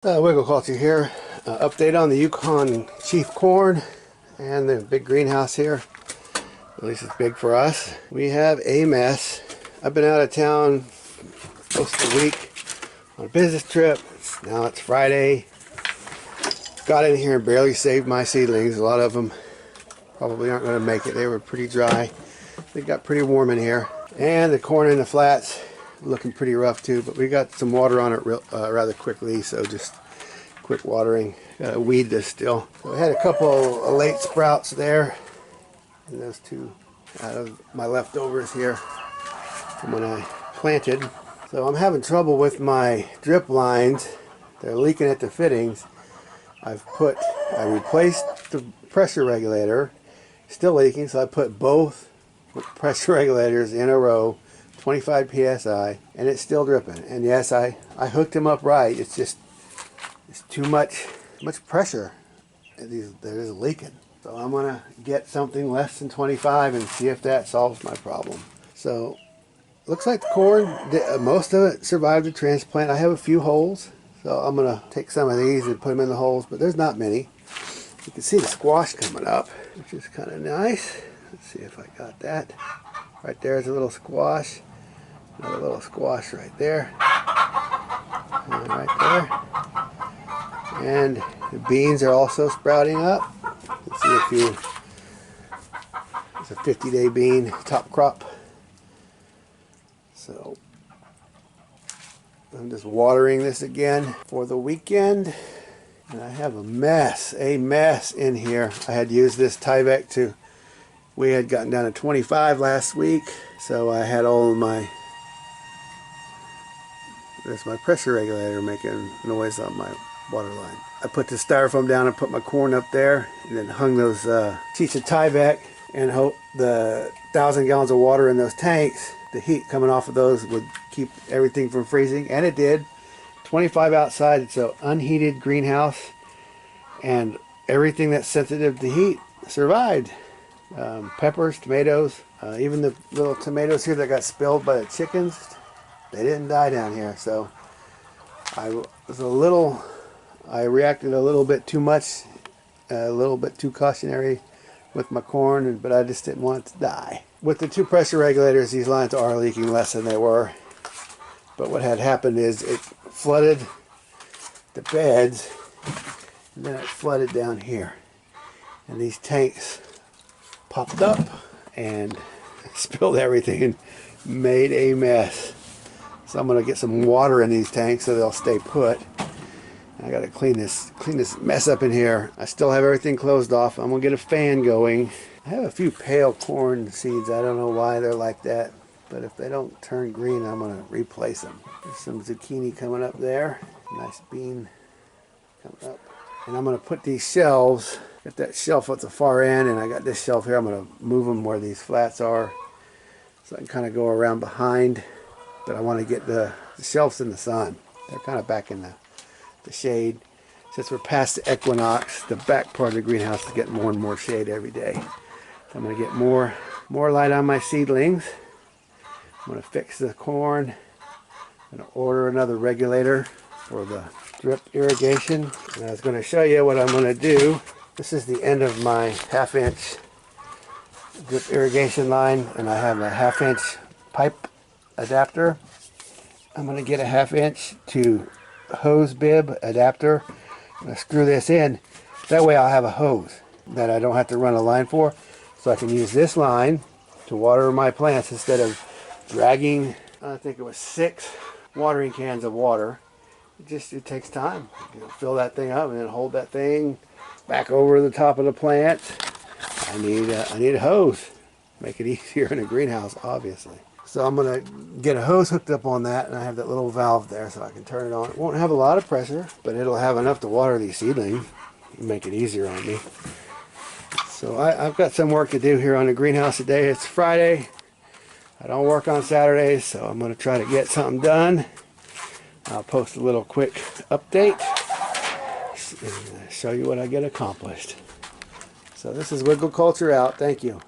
WiggleCulture here. Update on the Yukon chief corn and the big greenhouse here. At least it's big for us. We have a mess. I've been out of town close to a week on a business trip. Now it's Friday. Got in here and barely saved my seedlings. A lot of them probably aren't going to make it. They were pretty dry. They got pretty warm in here. And the corn in the flats looking pretty rough too, but we got some water on it rather quickly, so just quick watering. Gotta weed this still. So I had a couple of late sprouts there, and those two out of my leftovers here from when I planted. So I'm having trouble with my drip lines. They're leaking at the fittings. I replaced the pressure regulator, still leaking, so I put both pressure regulators in a row, 25 psi, and it's still dripping. And yes, I hooked them up right. It's just too much pressure. There is leaking. So I'm gonna get something less than 25 and see if that solves my problem. So looks like the corn, most of it survived the transplant. I have a few holes, so I'm gonna take some of these and put them in the holes, but there's not many. You can see the squash coming up, which is kind of nice. Let's see if I got that. Right there's a little squash. Another little squash right there. And right there. And the beans are also sprouting up. Let's see a few. It's a 50-day bean, top crop. So I'm just watering this again for the weekend. And I have a mess in here. I had used this Tyvek we had gotten down to 25 last week, so I had all of my pressure regulator making noise on my water line. I put the styrofoam down and put my corn up there, and then hung those sheets of Tyvek and hope the 1,000 gallons of water in those tanks, the heat coming off of those would keep everything from freezing, and it did. 25 outside, so unheated greenhouse, and everything that's sensitive to heat survived. Peppers, tomatoes, even the little tomatoes here that got spilled by the chickens, they didn't die down here. So I reacted a little bit too much, a little bit too cautionary with my corn, but I just didn't want it to die. With the two pressure regulators, these lines are leaking less than they were, but what had happened is it flooded the beds, and then it flooded down here, and these tanks popped up and spilled everything and made a mess. So I'm gonna get some water in these tanks so they'll stay put. And I gotta clean this mess up in here. I still have everything closed off. I'm gonna get a fan going. I have a few pale corn seeds. I don't know why they're like that, but if they don't turn green, I'm gonna replace them. There's some zucchini coming up there. Nice bean coming up. And I'm gonna put these shelves. Got that shelf at the far end, and I got this shelf here. I'm going to move them where these flats are, so I can kind of go around behind. But I want to get the shelves in the sun. They're kind of back in the shade. Since we're past the equinox, the back part of the greenhouse is getting more and more shade every day. So I'm going to get more light on my seedlings. I'm going to fix the corn. I'm going to order another regulator for the drip irrigation. And I was going to show you what I'm going to do. This is the end of my 1/2-inch drip irrigation line, and I have a 1/2-inch pipe adapter. I'm going to get a 1/2-inch to hose bib adapter. I'm going to screw this in. That way I'll have a hose that I don't have to run a line for, so I can use this line to water my plants instead of dragging, I think it was 6 watering cans of water. It takes time. You know, fill that thing up and then hold that thing back over the top of the plant. I need a hose. Make it easier in a greenhouse, obviously. So I'm gonna get a hose hooked up on that, and I have that little valve there so I can turn it on. It won't have a lot of pressure, but it'll have enough to water these seedlings and make it easier on me. So I've got some work to do here on the greenhouse today. It's Friday. I don't work on Saturdays, so I'm gonna try to get something done. I'll post a little quick update and show you what I get accomplished. So this is WiggleCulture out. Thank you.